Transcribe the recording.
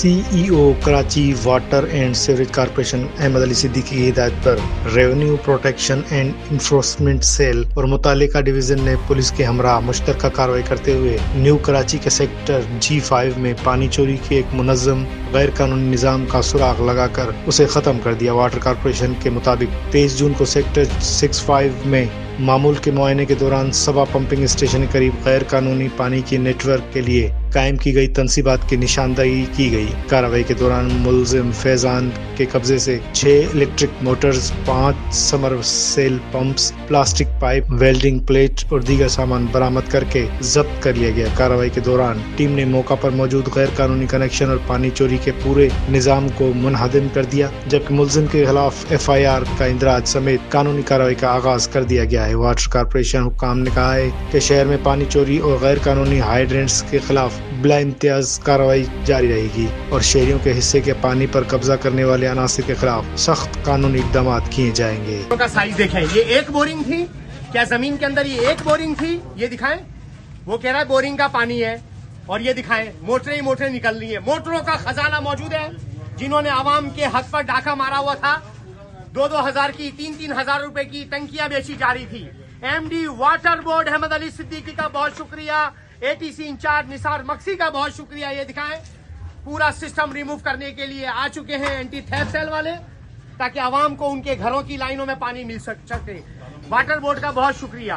C E O Karachi water and sewerage corporation Ahmed Ali Siddiqui کی ہدایت پر revenue protection and enforcement cell اور متعلقہ ڈویژن نے پولیس کے ہمراہ مشترکہ کارروائی کرتے ہوئے نیو کراچی کے سیکٹر G5 میں پانی چوری کے ایک منظم غیر قانونی نظام کا سراغ لگا کر اسے ختم کر دیا۔ واٹر کارپوریشن کے مطابق 23 جون کو سیکٹر 65 میں معمول کے معائنے کے دوران سبا پمپنگ اسٹیشن کے قریب غیر قانونی پانی کی نیٹ ورک کے لیے قائم کی گئی تنصیبات کی نشاندہی کی گئی۔ کارروائی کے دوران ملزم فیضان کے قبضے سے 6 electric motors, 5 submersible pumps, plastic pipe, welding plate اور دیگر سامان برآمد کر کے ضبط کر لیا گیا۔ کارروائی کے دوران ٹیم نے موقع پر موجود غیر قانونی کنیکشن اور پانی چوری کے پورے نظام کو منہدم کر دیا، جبکہ ملزم کے خلاف FIR کا اندراج سمیت قانونی کارروائی کا آغاز کر دیا گیا ہے۔ واٹر کارپوریشن حکام نے کہا ہے کہ شہر میں پانی چوری اور غیر قانونی ہائیڈرینٹس کے خلاف بلا امتیاز کارروائی جاری رہے گی اور شہریوں کے حصے کے پانی پر قبضہ کرنے والے عناصر کے خلاف سخت قانونی اقدامات کیے جائیں گے۔ کا سائز دیکھیں، یہ ایک بورنگ تھی کیا؟ زمین کے اندر یہ ایک بورنگ تھی؟ یہ دکھائیں، وہ کہہ رہا ہے بورنگ کا پانی ہے، اور یہ دکھائیں موٹریں ہی موٹریں نکل رہی ہیں۔ موٹروں کا خزانہ موجود ہے، جنہوں نے عوام کے حق پر ڈاکہ مارا ہوا تھا۔ 2-2 ہزار کی، 3-3 ہزار روپے کی ٹنکیاں بیچی جا رہی تھی۔ MD water board Ahmad Ali Siddiqui کا بہت شکریہ، ATC انچارج نثار مکسی کا بہت شکریہ۔ یہ دکھائیں، پورا سسٹم ریموو کرنے کے لیے آ چکے ہیں اینٹی تھیفٹ سیل والے، تاکہ عوام کو ان کے گھروں کی لائنوں میں پانی مل سکے۔ واٹر بورڈ کا بہت شکریہ۔